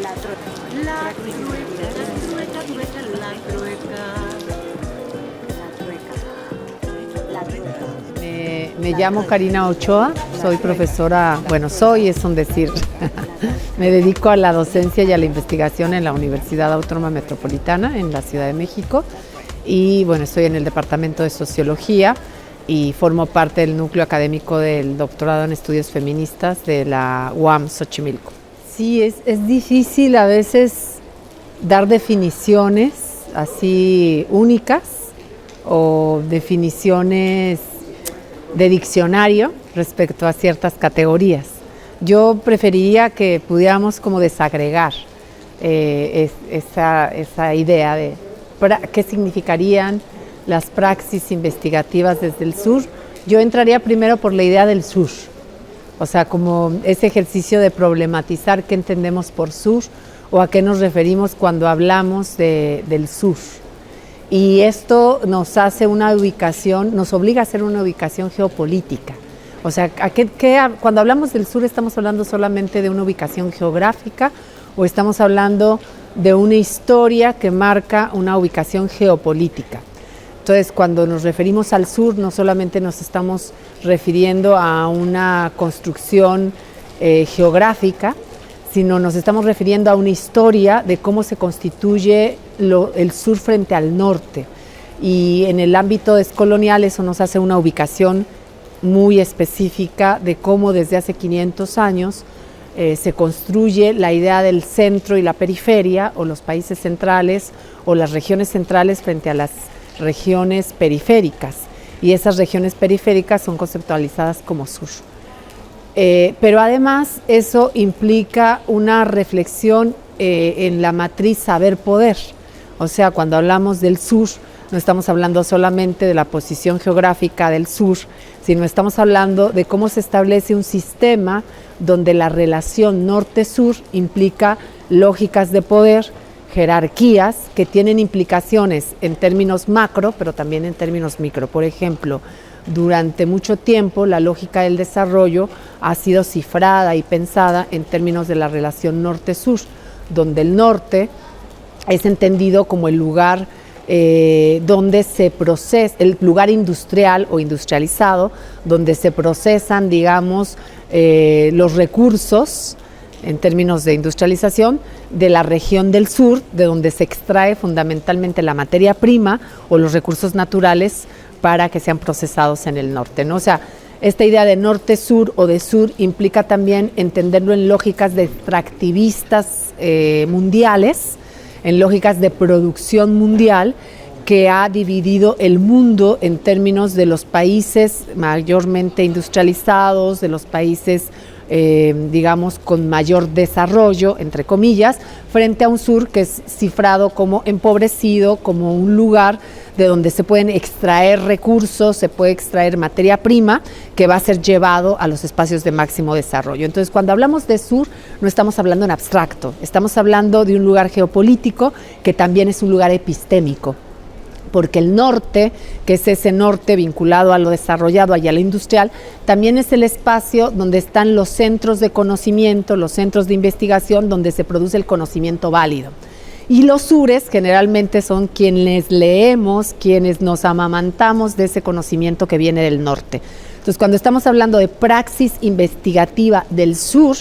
La trueca. La trueca, la trueca, la trueca, la trueca, la trueca. Me llamo Karina Ochoa, soy profesora, es un decir, me dedico a la docencia y a la investigación en la Universidad Autónoma Metropolitana en la Ciudad de México y estoy en el Departamento de Sociología y formo parte del núcleo académico del doctorado en estudios feministas de la UAM Xochimilco. Sí, es difícil a veces dar definiciones así únicas o definiciones de diccionario respecto a ciertas categorías. Yo preferiría que pudiéramos como desagregar esa idea de qué significarían las praxis investigativas desde el sur. Yo entraría primero por la idea del sur, o sea, como ese ejercicio de problematizar qué entendemos por sur o a qué nos referimos cuando hablamos del sur. Y esto nos hace una ubicación, nos obliga a hacer una ubicación geopolítica. O sea, cuando hablamos del sur estamos hablando solamente de una ubicación geográfica o estamos hablando de una historia que marca una ubicación geopolítica. Entonces, cuando nos referimos al sur, no solamente nos estamos refiriendo a una construcción geográfica, sino nos estamos refiriendo a una historia de cómo se constituye el sur frente al norte. Y en el ámbito descolonial eso nos hace una ubicación muy específica de cómo desde hace 500 años se construye la idea del centro y la periferia, o los países centrales o las regiones centrales frente a las regiones periféricas. Y esas regiones periféricas son conceptualizadas como sur. Pero además eso implica una reflexión en la matriz saber-poder. O sea, cuando hablamos del sur, no estamos hablando solamente de la posición geográfica del sur, sino estamos hablando de cómo se establece un sistema donde la relación norte-sur implica lógicas de poder, jerarquías que tienen implicaciones en términos macro, pero también en términos micro. Por ejemplo, durante mucho tiempo la lógica del desarrollo ha sido cifrada y pensada en términos de la relación norte-sur, donde el norte es entendido como el lugar donde se procesa, el lugar industrial o industrializado, donde se procesan, digamos, los recursos en términos de industrialización de la región del sur, de donde se extrae fundamentalmente la materia prima o los recursos naturales para que sean procesados en el norte, ¿no? O sea, esta idea de norte-sur o de sur implica también entenderlo en lógicas de extractivistas mundiales, en lógicas de producción mundial que ha dividido el mundo en términos de los países mayormente industrializados, de los países digamos con mayor desarrollo, entre comillas, frente a un sur que es cifrado como empobrecido, como un lugar de donde se pueden extraer recursos, se puede extraer materia prima que va a ser llevado a los espacios de máximo desarrollo. Entonces, cuando hablamos de sur, no estamos hablando en abstracto, estamos hablando de un lugar geopolítico que también es un lugar epistémico, porque el norte, que es ese norte vinculado a lo desarrollado y a lo industrial, también es el espacio donde están los centros de conocimiento, los centros de investigación, donde se produce el conocimiento válido. Y los sures generalmente son quienes leemos, quienes nos amamantamos de ese conocimiento que viene del norte. Entonces, cuando estamos hablando de praxis investigativa del sur,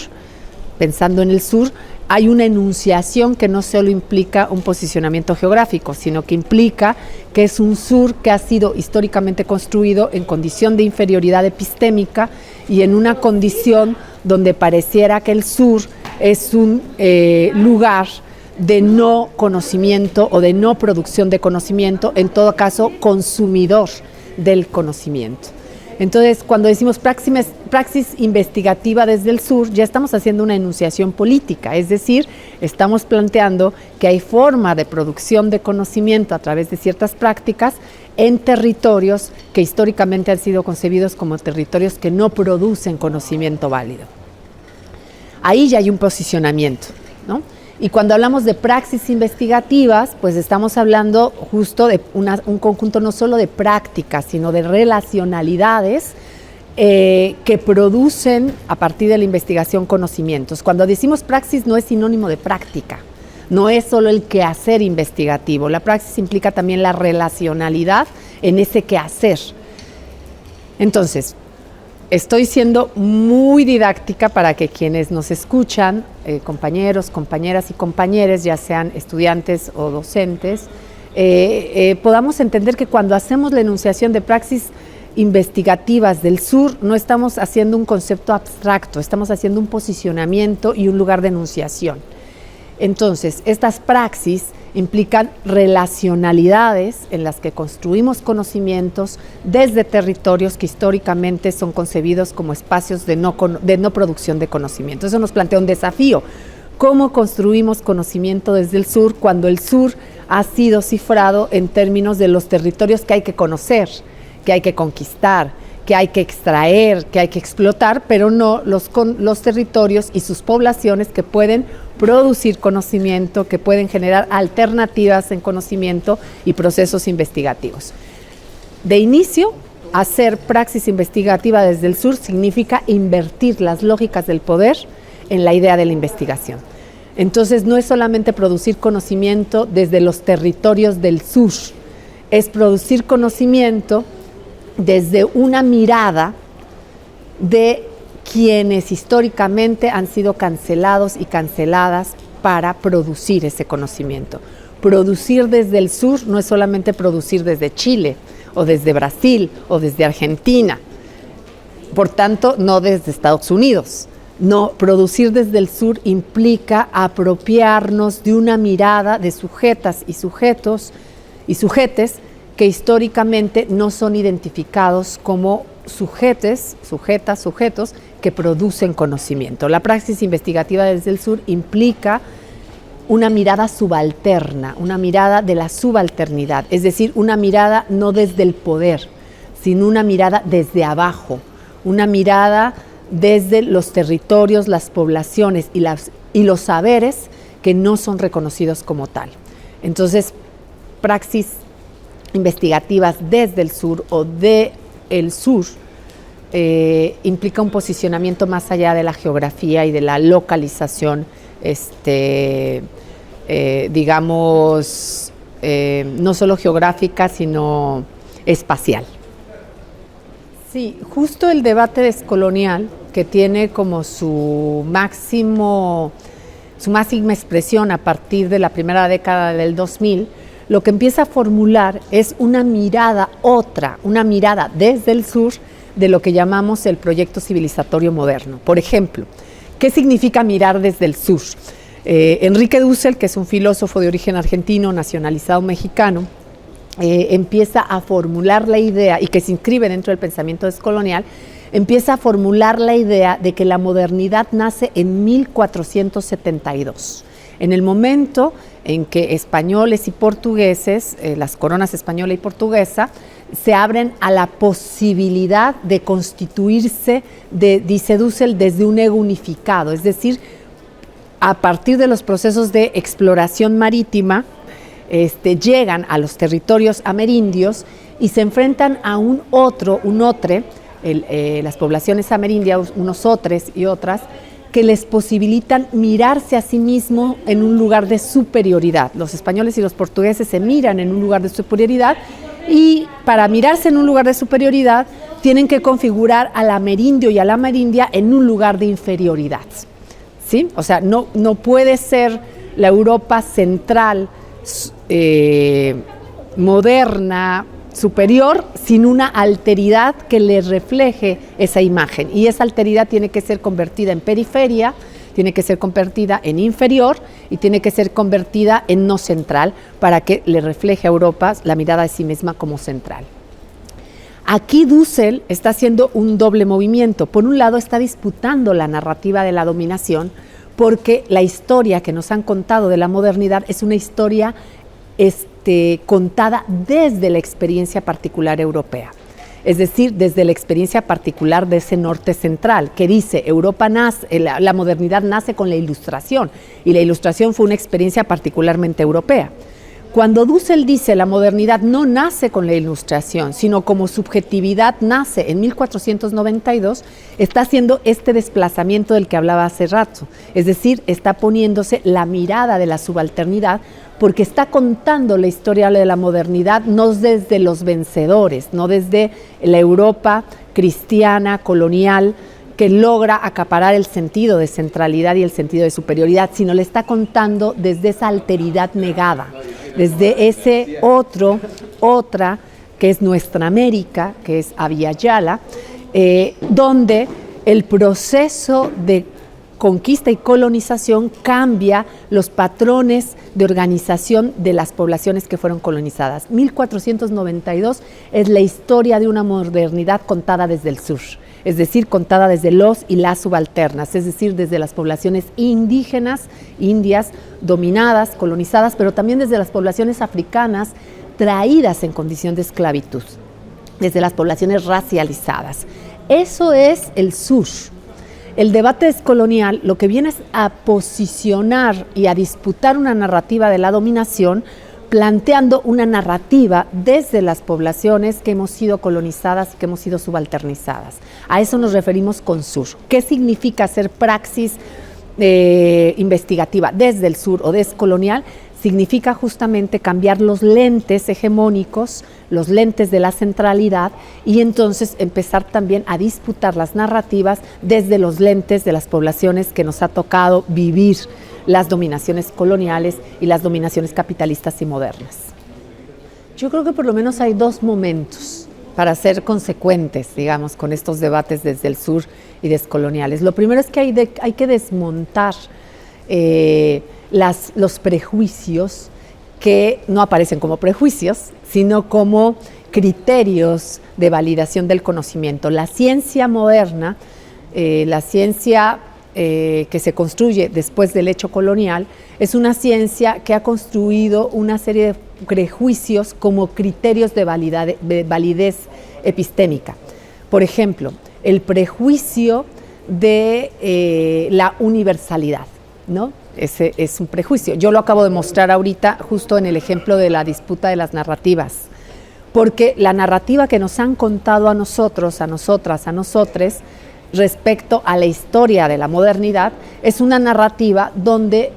pensando en el sur, hay una enunciación que no solo implica un posicionamiento geográfico, sino que implica que es un sur que ha sido históricamente construido en condición de inferioridad epistémica y en una condición donde pareciera que el sur es un lugar de no conocimiento o de no producción de conocimiento, en todo caso consumidor del conocimiento. Entonces, cuando decimos praxis investigativa desde el sur, ya estamos haciendo una enunciación política, es decir, estamos planteando que hay forma de producción de conocimiento a través de ciertas prácticas en territorios que históricamente han sido concebidos como territorios que no producen conocimiento válido. Ahí ya hay un posicionamiento, ¿no? Y cuando hablamos de praxis investigativas, pues estamos hablando justo de un conjunto no solo de prácticas, sino de relacionalidades que producen a partir de la investigación conocimientos. Cuando decimos praxis no es sinónimo de práctica, no es solo el quehacer investigativo. La praxis implica también la relacionalidad en ese quehacer. Entonces, estoy siendo muy didáctica para que quienes nos escuchan, compañeros, compañeras y compañeros, ya sean estudiantes o docentes, podamos entender que cuando hacemos la enunciación de praxis investigativas del sur, no estamos haciendo un concepto abstracto, estamos haciendo un posicionamiento y un lugar de enunciación. Entonces, estas praxis implican relacionalidades en las que construimos conocimientos desde territorios que históricamente son concebidos como espacios de no producción de conocimiento. Eso nos plantea un desafío. ¿Cómo construimos conocimiento desde el sur cuando el sur ha sido cifrado en términos de los territorios que hay que conocer, que hay que conquistar, que hay que extraer, que hay que explotar, pero no los territorios y sus poblaciones que pueden producir conocimiento, que pueden generar alternativas en conocimiento y procesos investigativos? De inicio, hacer praxis investigativa desde el sur significa invertir las lógicas del poder en la idea de la investigación. Entonces, no es solamente producir conocimiento desde los territorios del sur, es producir conocimiento desde una mirada de quienes históricamente han sido cancelados y canceladas para producir ese conocimiento. Producir desde el sur no es solamente producir desde Chile, o desde Brasil, o desde Argentina, por tanto, no desde Estados Unidos. No, producir desde el sur implica apropiarnos de una mirada de sujetas y sujetos y sujetes que históricamente no son identificados como sujetos que producen conocimiento. La praxis investigativa desde el sur implica una mirada subalterna, una mirada de la subalternidad, es decir, una mirada no desde el poder, sino una mirada desde abajo, una mirada desde los territorios, las poblaciones y los saberes que no son reconocidos como tal. Entonces, praxis investigativas desde el sur o de el sur implica un posicionamiento más allá de la geografía y de la localización, digamos, no solo geográfica, sino espacial. Sí, justo el debate descolonial, que tiene como su máxima expresión a partir de la primera década del 2000, lo que empieza a formular es una mirada una mirada desde el sur de lo que llamamos el proyecto civilizatorio moderno. Por ejemplo, ¿qué significa mirar desde el sur? Enrique Dussel, que es un filósofo de origen argentino, nacionalizado mexicano, empieza a formular la idea, y que se inscribe dentro del pensamiento descolonial, empieza a formular la idea de que la modernidad nace en 1472. En el momento en que españoles y portugueses, las coronas española y portuguesa, se abren a la posibilidad de constituirse, dice Dussel, desde un ego unificado, es decir, a partir de los procesos de exploración marítima, llegan a los territorios amerindios y se enfrentan a un otre, las poblaciones amerindias, unos otres y otras, que les posibilitan mirarse a sí mismos en un lugar de superioridad. Los españoles y los portugueses se miran en un lugar de superioridad, y para mirarse en un lugar de superioridad tienen que configurar al amerindio y a la amerindia en un lugar de inferioridad, ¿sí? O sea, no puede ser la Europa central, moderna, superior, sin una alteridad que le refleje esa imagen, y esa alteridad tiene que ser convertida en periferia, tiene que ser convertida en inferior y tiene que ser convertida en no central para que le refleje a Europa la mirada de sí misma como central. Aquí Dussel está haciendo un doble movimiento. Por un lado, está disputando la narrativa de la dominación, porque la historia que nos han contado de la modernidad es una historia contada desde la experiencia particular europea, es decir, desde la experiencia particular de ese norte central, que dice, Europa nace, la modernidad nace con la Ilustración, y la Ilustración fue una experiencia particularmente europea. Cuando Dussel dice la modernidad no nace con la Ilustración, sino como subjetividad nace en 1492, está haciendo este desplazamiento del que hablaba hace rato. Es decir, está poniéndose la mirada de la subalternidad porque está contando la historia de la modernidad no desde los vencedores, no desde la Europa cristiana, colonial, que logra acaparar el sentido de centralidad y el sentido de superioridad, sino le está contando desde esa alteridad negada, desde ese otra, que es nuestra América, que es Abya Yala, donde el proceso de conquista y colonización cambia los patrones de organización de las poblaciones que fueron colonizadas. 1492 es la historia de una modernidad contada desde el sur, es decir, contada desde los y las subalternas, es decir, desde las poblaciones indígenas, indias, dominadas, colonizadas, pero también desde las poblaciones africanas traídas en condición de esclavitud, desde las poblaciones racializadas. Eso es el sur. El debate descolonial lo que viene es a posicionar y a disputar una narrativa de la dominación, planteando una narrativa desde las poblaciones que hemos sido colonizadas y que hemos sido subalternizadas. A eso nos referimos con sur. ¿Qué significa hacer praxis investigativa desde el sur o descolonial? Significa justamente cambiar los lentes hegemónicos, los lentes de la centralidad, y entonces empezar también a disputar las narrativas desde los lentes de las poblaciones que nos ha tocado vivir las dominaciones coloniales y las dominaciones capitalistas y modernas. Yo creo que por lo menos hay dos momentos para ser consecuentes, digamos, con estos debates desde el sur y descoloniales. Lo primero es que hay que desmontar los prejuicios que no aparecen como prejuicios, sino como criterios de validación del conocimiento. La ciencia moderna, la ciencia que se construye después del hecho colonial, es una ciencia que ha construido una serie de prejuicios como criterios de validez epistémica. Por ejemplo, el prejuicio de la universalidad, ¿no? Ese es un prejuicio. Yo lo acabo de mostrar ahorita justo en el ejemplo de la disputa de las narrativas, porque la narrativa que nos han contado a nosotros, a nosotras, a nosotres, respecto a la historia de la modernidad, es una narrativa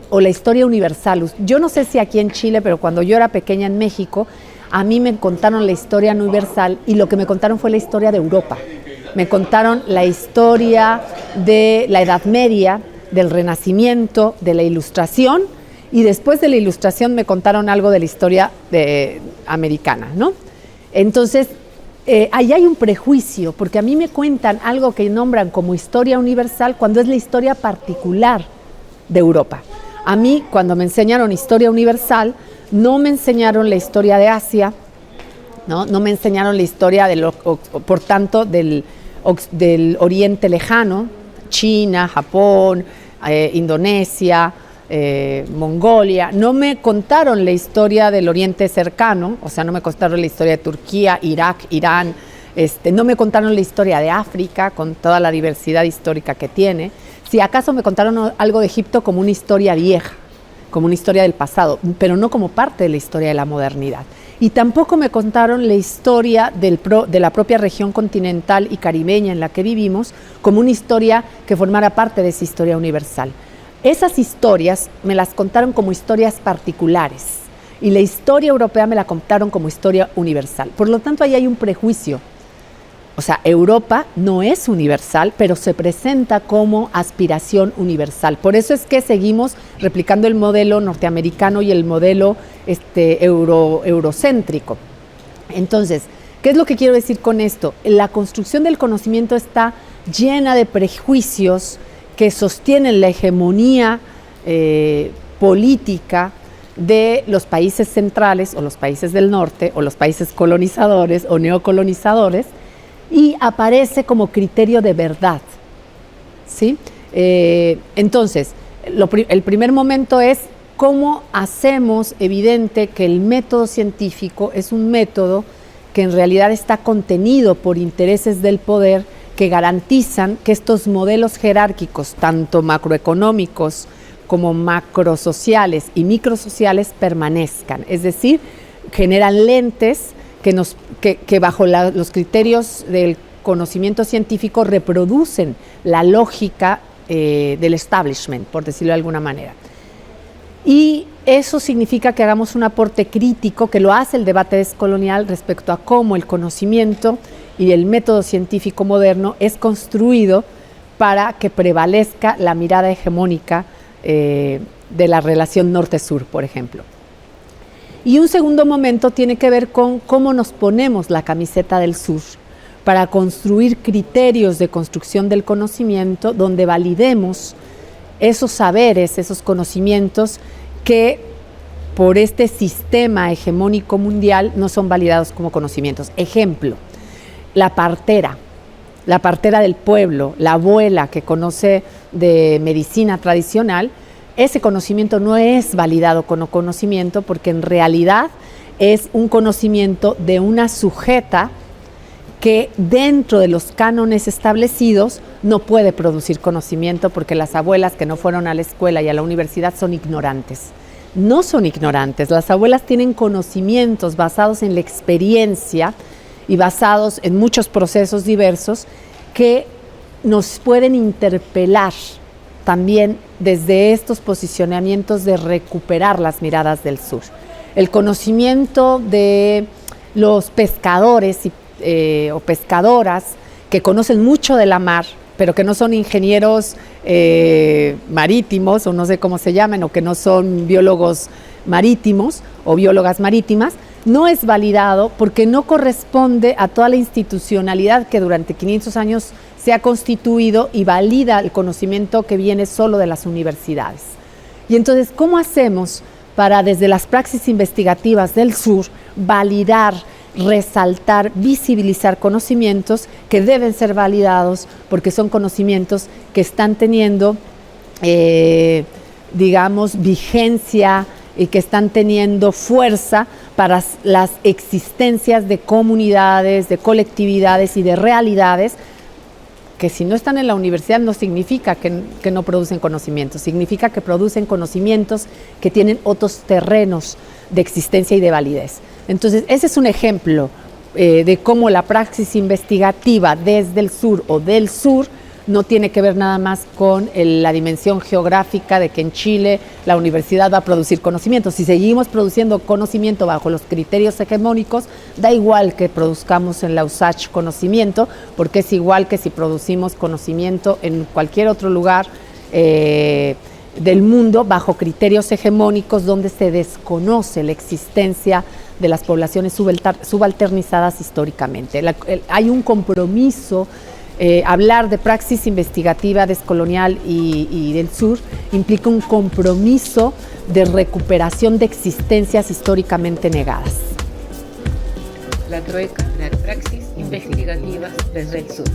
o la historia universal. Yo no sé si aquí en Chile, pero cuando yo era pequeña en México, a mí me contaron la historia universal y lo que me contaron fue la historia de Europa. Me contaron la historia de la Edad Media, del Renacimiento, de la Ilustración, y después de la Ilustración me contaron algo de la historia americana, ¿no? Entonces, ahí hay un prejuicio, porque a mí me cuentan algo que nombran como historia universal cuando es la historia particular de Europa. A mí, cuando me enseñaron historia universal, no me enseñaron la historia de Asia, no me enseñaron la historia, por tanto, del Oriente Lejano, China, Japón, Indonesia, Mongolia. No me contaron la historia del Oriente Cercano, o sea, no me contaron la historia de Turquía, Irak, Irán, no me contaron la historia de África con toda la diversidad histórica que tiene. Si acaso me contaron algo de Egipto como una historia vieja, como una historia del pasado, pero no como parte de la historia de la modernidad. Y tampoco me contaron la historia de la propia región continental y caribeña en la que vivimos como una historia que formara parte de esa historia universal. Esas historias me las contaron como historias particulares y la historia europea me la contaron como historia universal. Por lo tanto, ahí hay un prejuicio. O sea, Europa no es universal, pero se presenta como aspiración universal. Por eso es que seguimos replicando el modelo norteamericano y el modelo eurocéntrico. Entonces, ¿qué es lo que quiero decir con esto? La construcción del conocimiento está llena de prejuicios que sostienen la hegemonía política de los países centrales o los países del norte o los países colonizadores o neocolonizadores, y aparece como criterio de verdad, ¿sí? Entonces, el primer momento es cómo hacemos evidente que el método científico es un método que en realidad está contenido por intereses del poder que garantizan que estos modelos jerárquicos, tanto macroeconómicos como macrosociales y microsociales permanezcan. Es decir, generan lentes que bajo los criterios del conocimiento científico reproducen la lógica del establishment, por decirlo de alguna manera. Y eso significa que hagamos un aporte crítico, que lo hace el debate descolonial respecto a cómo el conocimiento y el método científico moderno es construido para que prevalezca la mirada hegemónica de la relación norte-sur, por ejemplo. Y un segundo momento tiene que ver con cómo nos ponemos la camiseta del sur para construir criterios de construcción del conocimiento donde validemos esos saberes, esos conocimientos que por este sistema hegemónico mundial no son validados como conocimientos. Ejemplo, la partera del pueblo, la abuela que conoce de medicina tradicional, ese conocimiento no es validado como conocimiento porque en realidad es un conocimiento de una sujeta que dentro de los cánones establecidos no puede producir conocimiento porque las abuelas que no fueron a la escuela y a la universidad son ignorantes. No son ignorantes, las abuelas tienen conocimientos basados en la experiencia y basados en muchos procesos diversos que nos pueden interpelar también desde estos posicionamientos de recuperar las miradas del sur. El conocimiento de los pescadores o pescadoras que conocen mucho de la mar, pero que no son ingenieros marítimos, o no sé cómo se llaman, o que no son biólogos marítimos o biólogas marítimas, no es validado porque no corresponde a toda la institucionalidad que durante 500 años se ha constituido y valida el conocimiento que viene solo de las universidades. Y entonces, ¿cómo hacemos para desde las praxis investigativas del sur validar, resaltar, visibilizar conocimientos que deben ser validados porque son conocimientos que están teniendo, digamos, vigencia y que están teniendo fuerza para las existencias de comunidades, de colectividades y de realidades que si no están en la universidad no significa que no producen conocimientos, significa que producen conocimientos que tienen otros terrenos de existencia y de validez. Entonces, ese es un ejemplo de cómo la praxis investigativa desde el sur o del sur no tiene que ver nada más con la dimensión geográfica de que en Chile la universidad va a producir conocimiento. Si seguimos produciendo conocimiento bajo los criterios hegemónicos, da igual que produzcamos en la USACH conocimiento, porque es igual que si producimos conocimiento en cualquier otro lugar del mundo bajo criterios hegemónicos donde se desconoce la existencia de las poblaciones subalternizadas históricamente. Hay un compromiso. Hablar de praxis investigativa descolonial y del sur implica un compromiso de recuperación de existencias históricamente negadas. La trueca, las praxis investigativas desde el sur.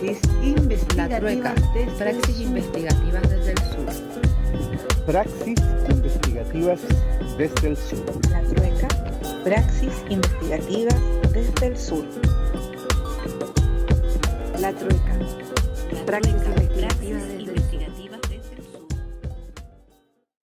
Praxis investigativas desde el sur. Praxis investigativas desde el sur. La trueca, praxis investigativas desde el sur. La trueca, praxis investigativas desde el sur.